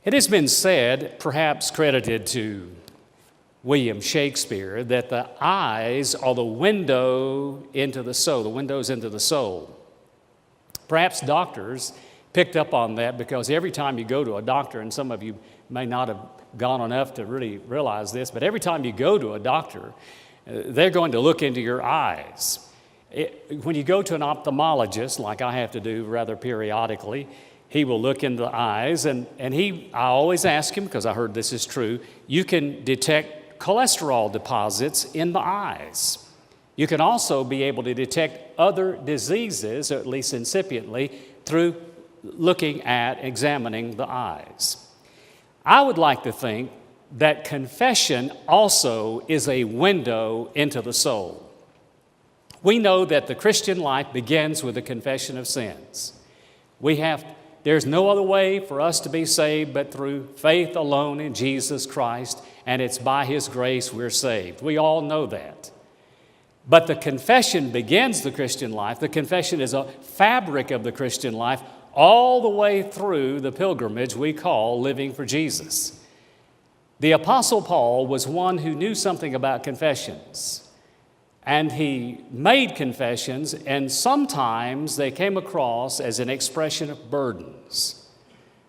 It has been said, perhaps credited to William Shakespeare, that the eyes are the window into the soul, the windows into the soul. Perhaps doctors picked up on that because every time you go to a doctor, and some of you may not have gone enough to really realize this, but every time you go to a doctor, they're going to look into your eyes. When you go to an ophthalmologist, like I have to do rather periodically, he will look into the eyes, and I always ask him, because I heard this is true, you can detect cholesterol deposits in the eyes. You can also be able to detect other diseases, or at least incipiently, through looking at, examining the eyes. I would like to think that confession also is a window into the soul. We know that the Christian life begins with the confession of sins. There's no other way for us to be saved but through faith alone in Jesus Christ, and it's by His grace we're saved. We all know that. But the confession begins the Christian life. The confession is a fabric of the Christian life all the way through the pilgrimage we call living for Jesus. The Apostle Paul was one who knew something about confessions. And he made confessions, and sometimes they came across as an expression of burdens.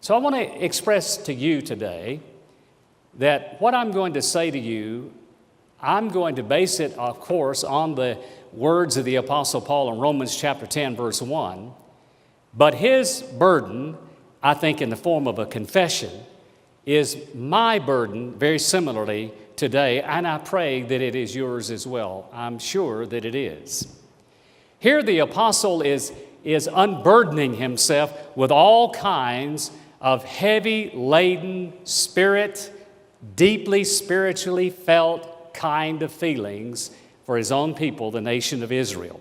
So I want to express to you today that what I'm going to say to you, I'm going to base it, of course, on the words of the Apostle Paul in Romans chapter 10, verse 1. But his burden, I think in the form of a confession, is my burden very similarly today, and I pray that it is yours as well. I'm sure that it is. Here the apostle is unburdening himself with all kinds of heavy laden spirit, deeply spiritually felt kind of feelings for his own people, the nation of Israel.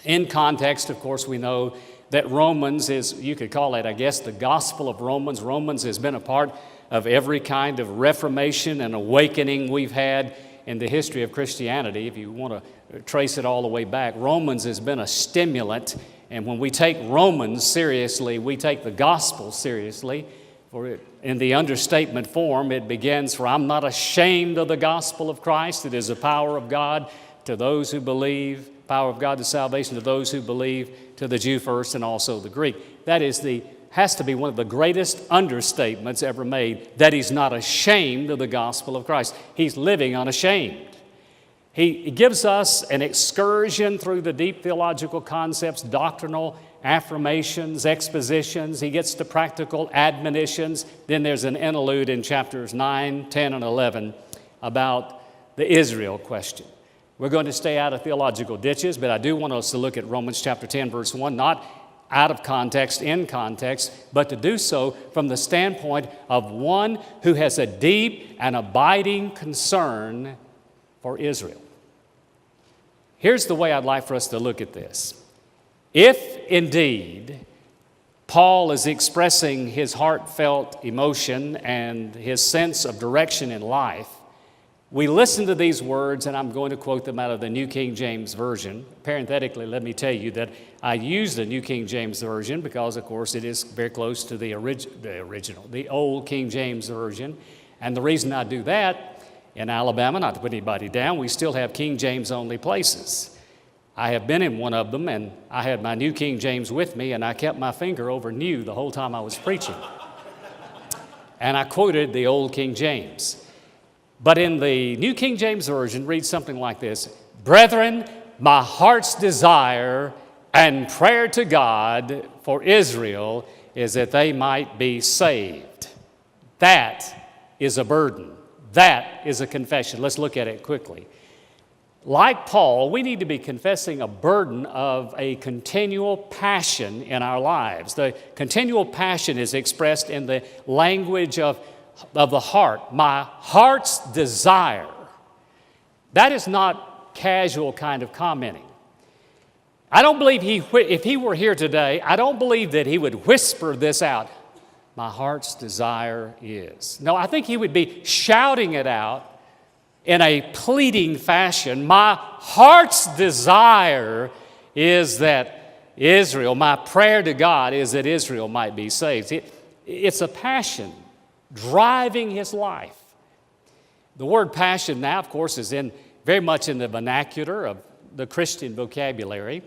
In context, of course, we know that Romans is, you could call it, I guess, the gospel of Romans. Romans has been a part of every kind of reformation and awakening we've had in the history of Christianity. If you want to trace it all the way back, Romans has been a stimulant. And when we take Romans seriously, we take the gospel seriously. For in the understatement form, it begins, "For I'm not ashamed of the gospel of Christ. It is the power of God to those who believe, power of God to salvation to those who believe, to the Jew first and also the Greek." That has to be one of the greatest understatements ever made, that he's not ashamed of the gospel of Christ. He's living unashamed. He gives us an excursion through the deep theological concepts, doctrinal affirmations, expositions. He gets to practical admonitions. Then there's an interlude in chapters 9, 10, and 11 about the Israel question. We're going to stay out of theological ditches, but I do want us to look at Romans chapter 10, verse 1, not out of context, in context, but to do so from the standpoint of one who has a deep and abiding concern for Israel. Here's the way I'd like for us to look at this. If indeed Paul is expressing his heartfelt emotion and his sense of direction in life, we listen to these words, and I'm going to quote them out of the New King James Version. Parenthetically, let me tell you that I use the New King James Version because, of course, it is very close to the Old King James Version. And the reason I do that, in Alabama, not to put anybody down, we still have King James only places. I have been in one of them, and I had my New King James with me, and I kept my finger over new the whole time I was preaching. And I quoted the Old King James. But in the New King James Version, reads something like this: "Brethren, my heart's desire and prayer to God for Israel is that they might be saved." That is a burden. That is a confession. Let's look at it quickly. Like Paul, we need to be confessing a burden of a continual passion in our lives. The continual passion is expressed in the language of the heart. My heart's desire. That is not casual kind of commenting. I don't believe if he were here today, I don't believe that he would whisper this out. My heart's desire is. No, I think he would be shouting it out in a pleading fashion. My heart's desire is that Israel, my prayer to God is that Israel might be saved. It's a passion driving his life. The word passion now, of course, is very much in the vernacular of the Christian vocabulary.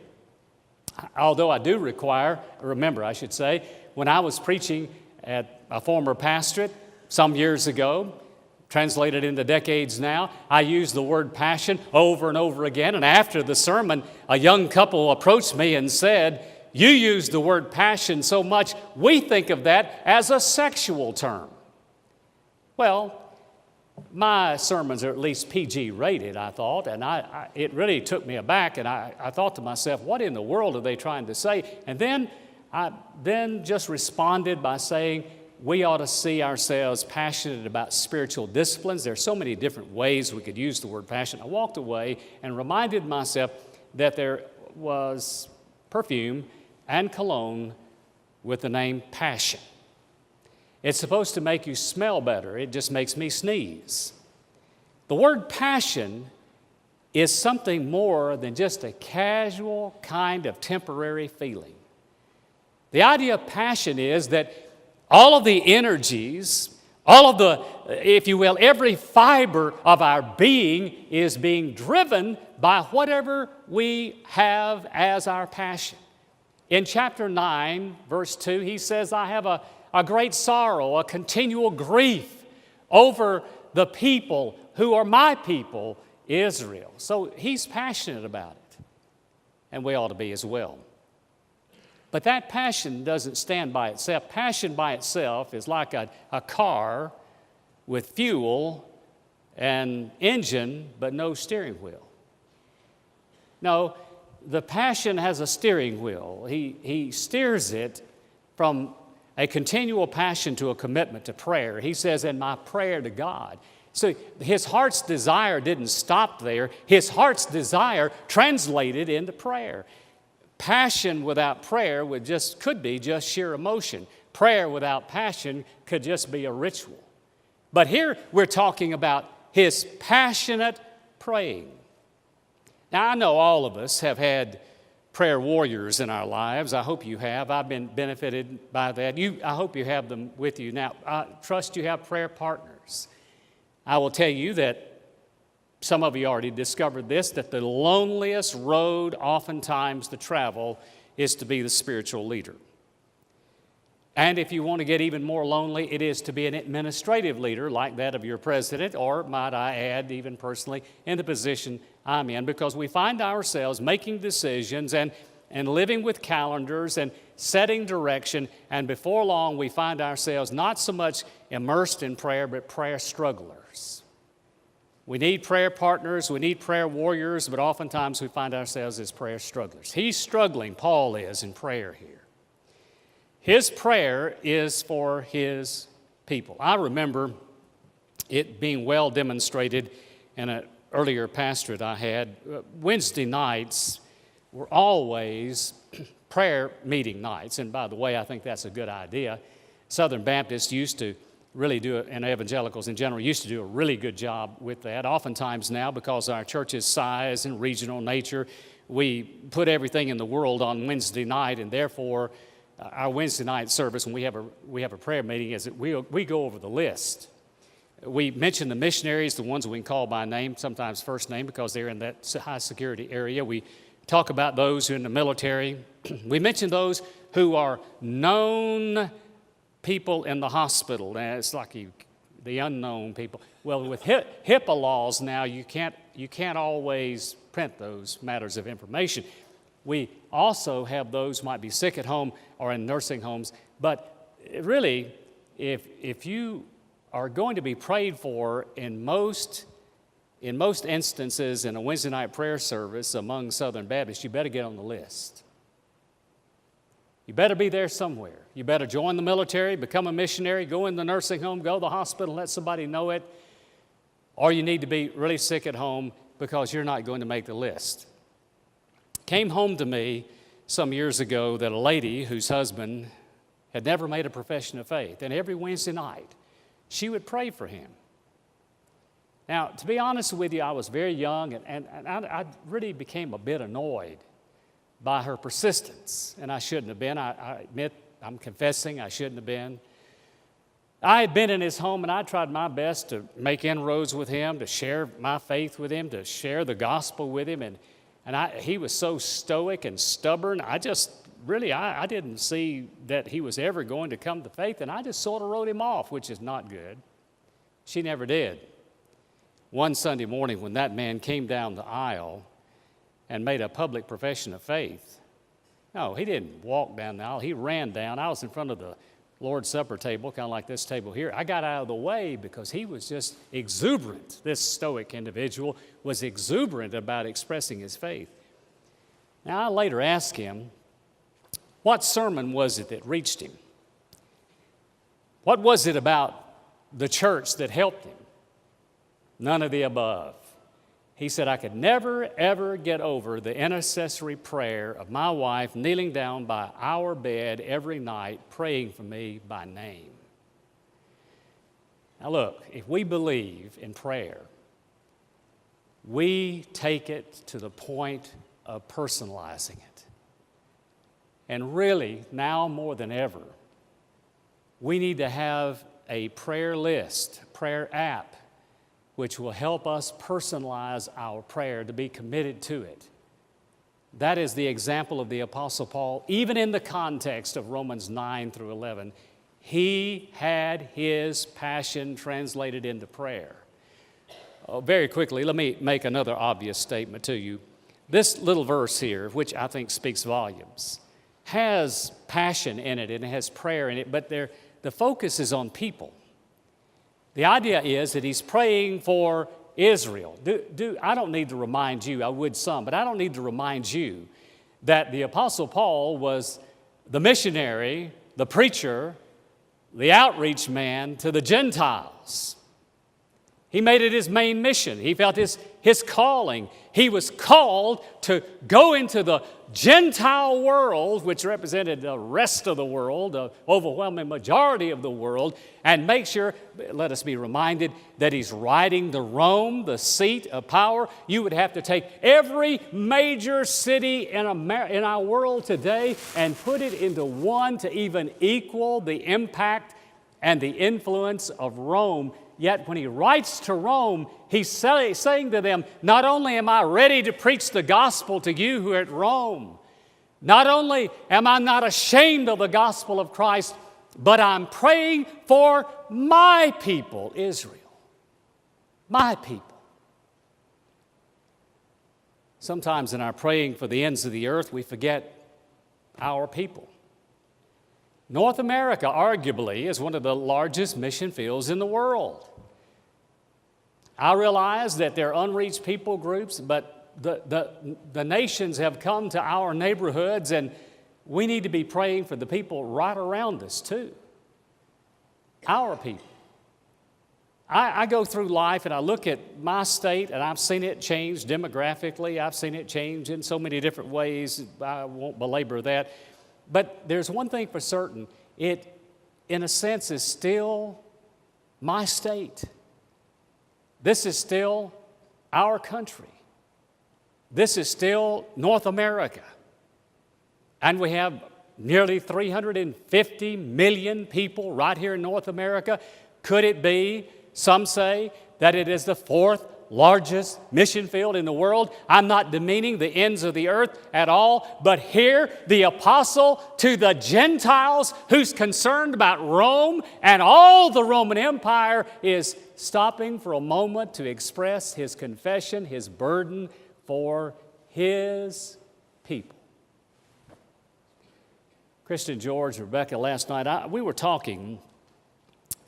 Although I do remember, when I was preaching at a former pastorate some years ago, translated into decades now, I used the word passion over and over again. And after the sermon, a young couple approached me and said, "You use the word passion so much, we think of that as a sexual term." Well, my sermons are at least PG rated, I thought, and it really took me aback, and I thought to myself, what in the world are they trying to say? And then I just responded by saying, we ought to see ourselves passionate about spiritual disciplines. There are so many different ways we could use the word passion. I walked away and reminded myself that there was perfume and cologne with the name passion. It's supposed to make you smell better. It just makes me sneeze. The word passion is something more than just a casual kind of temporary feeling. The idea of passion is that all of the energies, all of the, if you will, every fiber of our being is being driven by whatever we have as our passion. In chapter 9, verse 2, he says, I have a great sorrow, a continual grief over the people who are my people, Israel. So he's passionate about it, and we ought to be as well. But that passion doesn't stand by itself. Passion by itself is like a car with fuel and engine, but no steering wheel. No, the passion has a steering wheel. He steers it from a continual passion to a commitment to prayer. He says, in my prayer to God. So his heart's desire didn't stop there. His heart's desire translated into prayer. Passion without prayer could be just sheer emotion. Prayer without passion could just be a ritual. But here we're talking about his passionate praying. Now, I know all of us have had prayer warriors in our lives. I hope you have. I've been benefited by that. I hope you have them with you. Now, I trust you have prayer partners. I will tell you that some of you already discovered this, that the loneliest road oftentimes to travel is to be the spiritual leader. And if you want to get even more lonely, it is to be an administrative leader like that of your president, or might I add, even personally, in the position I'm in, because we find ourselves making decisions and living with calendars and setting direction, and before long we find ourselves not so much immersed in prayer, but prayer strugglers. We need prayer partners, we need prayer warriors, but oftentimes we find ourselves as prayer strugglers. He's struggling, Paul is, in prayer here. His prayer is for his people. I remember it being well demonstrated in an earlier pastorate I had. Wednesday nights were always prayer meeting nights, and by the way, I think that's a good idea. Southern Baptists used to really do it, and evangelicals in general used to do a really good job with that. Oftentimes now, because our church's size and regional nature, we put everything in the world on Wednesday night, and therefore our Wednesday night service, when we have a prayer meeting, is that we go over the list. We mention the missionaries, the ones we can call by name, sometimes first name, because they're in that high security area. We talk about those who are in the military. We mention those who are known people in the hospital. Now, it's like the unknown people. Well, with HIPAA laws now, you can't always print those matters of information. We also have those who might be sick at home or in nursing homes. But really, if you are going to be prayed for in most instances in a Wednesday night prayer service among Southern Baptists, you better get on the list. You better be there somewhere. You better join the military, become a missionary, go in the nursing home, go to the hospital, let somebody know it. Or you need to be really sick at home because you're not going to make the list. Came home to me some years ago that a lady whose husband had never made a profession of faith, and every Wednesday night she would pray for him. Now, to be honest with you, I was very young, and I really became a bit annoyed by her persistence, and I shouldn't have been. I admit, I'm confessing I shouldn't have been. I had been in his home, and I tried my best to make inroads with him, to share my faith with him, to share the gospel with him. And he was so stoic and stubborn. I didn't see that he was ever going to come to faith, and I just sort of wrote him off, which is not good. She never did. One Sunday morning when that man came down the aisle and made a public profession of faith, no, he didn't walk down the aisle. He ran down. I was in front of the Lord's Supper table, kind of like this table here. I got out of the way because he was just exuberant. This stoic individual was exuberant about expressing his faith. Now, I later asked him, what sermon was it that reached him? What was it about the church that helped him? None of the above. He said, I could never, ever get over the intercessory prayer of my wife kneeling down by our bed every night praying for me by name. Now look, if we believe in prayer, we take it to the point of personalizing it. And really, now more than ever, we need to have a prayer list, prayer app, which will help us personalize our prayer, to be committed to it. That is the example of the Apostle Paul, even in the context of Romans 9 through 11. He had his passion translated into prayer. Very quickly, let me make another obvious statement to you. This little verse here, which I think speaks volumes, has passion in it and it has prayer in it, but the focus is on people. The idea is that he's praying for Israel. I don't need to remind you, I would some, but I don't need to remind you that the Apostle Paul was the missionary, the preacher, the outreach man to the Gentiles. He made it his main mission. He felt his calling. He was called to go into the Gentile world, which represented the rest of the world, the overwhelming majority of the world, and make sure, let us be reminded, that he's riding to Rome, the seat of power. You would have to take every major city in our world today and put it into one to even equal the impact and the influence of Rome. Yet when he writes to Rome, he's saying to them, not only am I ready to preach the gospel to you who are at Rome, not only am I not ashamed of the gospel of Christ, but I'm praying for my people, Israel. My people. Sometimes in our praying for the ends of the earth, we forget our people. North America, arguably, is one of the largest mission fields in the world. I realize that there are unreached people groups, but the nations have come to our neighborhoods, and we need to be praying for the people right around us, too. Our people. I go through life and I look at my state, and I've seen it change demographically. I've seen it change in so many different ways. I won't belabor that. But there's one thing for certain. It, in a sense, is still my state. This is still our country. This is still North America. And we have nearly 350 million people right here in North America. Could it be, some say, that it is the fourth largest mission field in the world? I'm not demeaning the ends of the earth at all, but here the apostle to the Gentiles, who's concerned about Rome and all the Roman Empire, is stopping for a moment to express his confession, his burden for his people. Kristen, George, Rebecca, last night, we were talking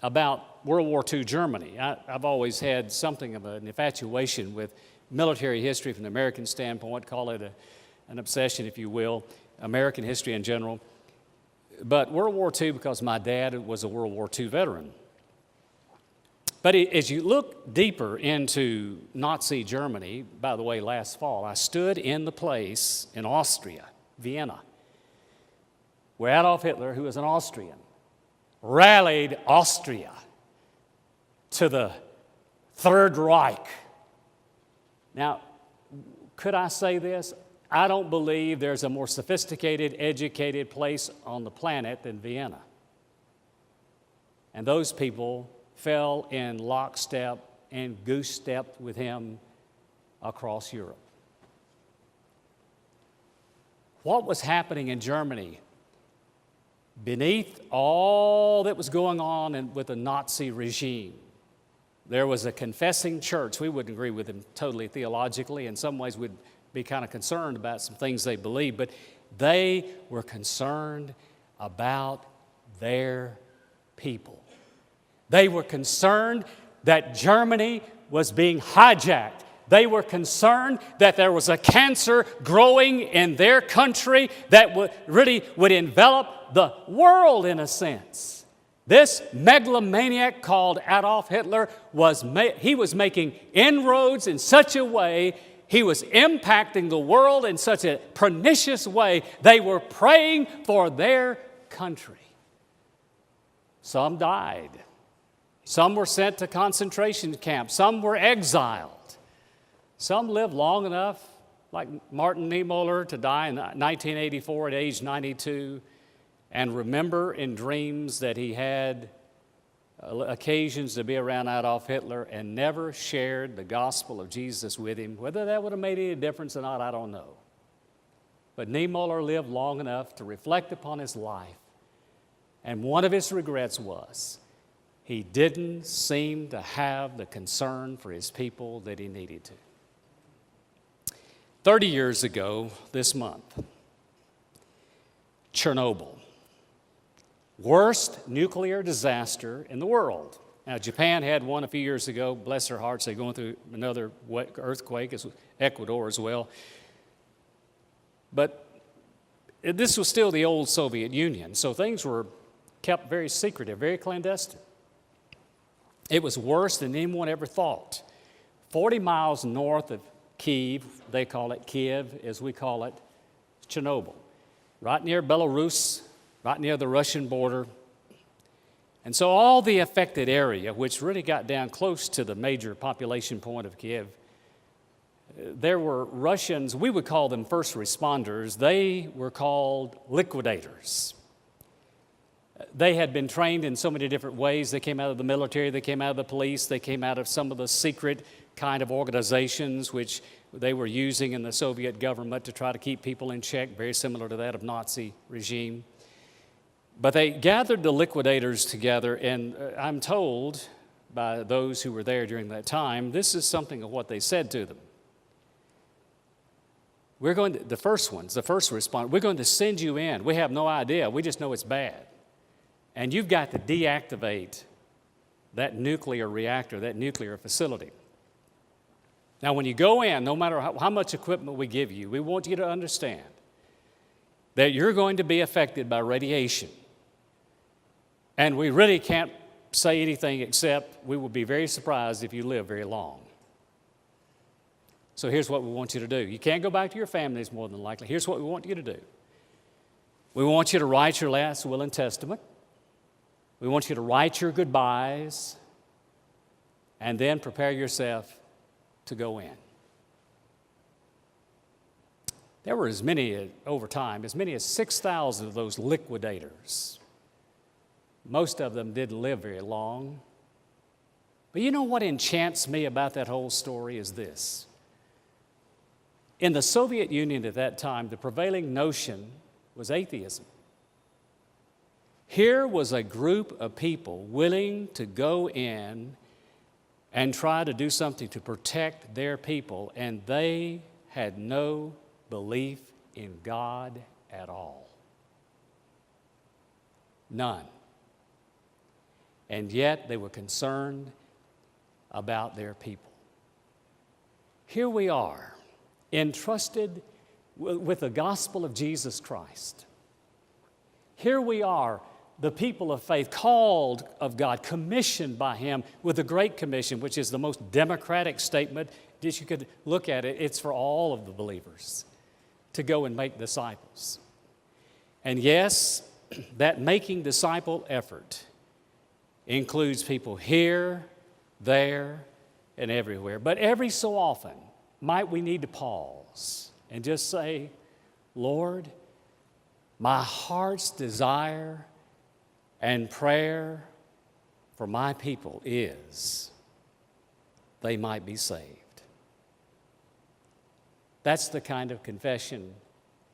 about World War II Germany. I've always had something of an infatuation with military history from the American standpoint, call it an obsession, if you will, American history in general. But World War II, because my dad was a World War II veteran. But as you look deeper into Nazi Germany, by the way, last fall, I stood in the place in Austria, Vienna, where Adolf Hitler, who was an Austrian, rallied Austria to the Third Reich. Now, could I say this? I don't believe there's a more sophisticated, educated place on the planet than Vienna. And those people fell in lockstep and goose-stepped with him across Europe. What was happening in Germany beneath all that was going on with the Nazi regime? There was a confessing church. We wouldn't agree with them totally theologically. In some ways, we'd be kind of concerned about some things they believed, but they were concerned about their people. They were concerned that Germany was being hijacked. They were concerned that there was a cancer growing in their country that would envelop the world in a sense. This megalomaniac called Adolf Hitler was making inroads in such a way, he was impacting the world in such a pernicious way, they were praying for their country. Some died. Some were sent to concentration camps. Some were exiled. Some lived long enough, like Martin Niemöller, to die in 1984 at age 92 and remember in dreams that he had occasions to be around Adolf Hitler and never shared the gospel of Jesus with him. Whether that would have made any difference or not, I don't know. But Niemöller lived long enough to reflect upon his life, and one of his regrets was he didn't seem to have the concern for his people that he needed to. 30 years ago this month, Chernobyl, worst nuclear disaster in the world. Now, Japan had one a few years ago. Bless their hearts, they're going through another earthquake, as Ecuador as well. But this was still the old Soviet Union, so things were kept very secretive, very clandestine. It was worse than anyone ever thought. 40 miles north of Kiev, they call it Kiev, as we call it, Chernobyl, right near Belarus, right near the Russian border. And so all the affected area, which really got down close to the major population point of Kiev, there were Russians, we would call them first responders, they were called liquidators. They had been trained in so many different ways. They came out of the military, they came out of the police, they came out of some of the secret kind of organizations which they were using in the Soviet government to try to keep people in check, very similar to that of Nazi regime. But they gathered the liquidators together, and I'm told by those who were there during that time, this is something of what they said to them. The first responder, we're going to send you in. We have no idea. We just know it's bad. And you've got to deactivate that nuclear reactor, that nuclear facility. Now, when you go in, no matter how much equipment we give you, we want you to understand that you're going to be affected by radiation. And we really can't say anything except we will be very surprised if you live very long. So here's what we want you to do. You can't go back to your families more than likely. Here's what we want you to do. We want you to write your last will and testament. We want you to write your goodbyes and then prepare yourself to go in. There were over time, as many as 6,000 of those liquidators. Most of them didn't live very long. But you know what enchants me about that whole story is this. In the Soviet Union at that time, the prevailing notion was atheism. Here was a group of people willing to go in and try to do something to protect their people, and they had no belief in God at all. None. And yet they were concerned about their people. Here we are, entrusted with the gospel of Jesus Christ. Here we are, the people of faith, called of God, commissioned by Him with the Great Commission, which is the most democratic statement that you could look at it. It's for all of the believers to go and make disciples. And yes, that making disciple effort includes people here, there, and everywhere. But every so often, might we need to pause and just say, Lord, my heart's desire and prayer for my people is they might be saved. That's the kind of confession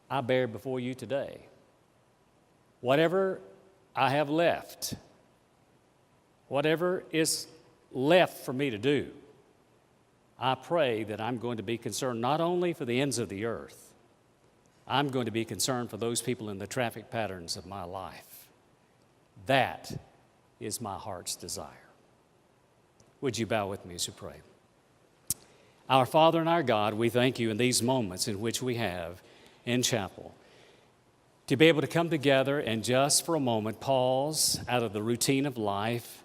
I bear before you today. Whatever I have left, whatever is left for me to do, I pray that I'm going to be concerned not only for the ends of the earth, I'm going to be concerned for those people in the traffic patterns of my life. That is my heart's desire. Would you bow with me as we pray? Our Father and our God, we thank you in these moments in which we have in chapel to be able to come together and just for a moment pause out of the routine of life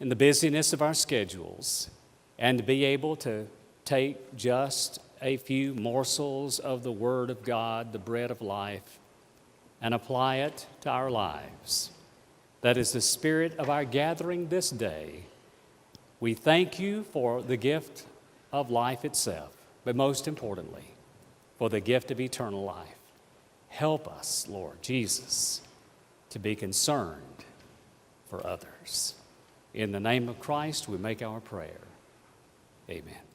and the busyness of our schedules and to be able to take just a few morsels of the Word of God, the bread of life, and apply it to our lives. That is the spirit of our gathering this day. We thank you for the gift of life itself, but most importantly, for the gift of eternal life. Help us, Lord Jesus, to be concerned for others. In the name of Christ, we make our prayer. Amen.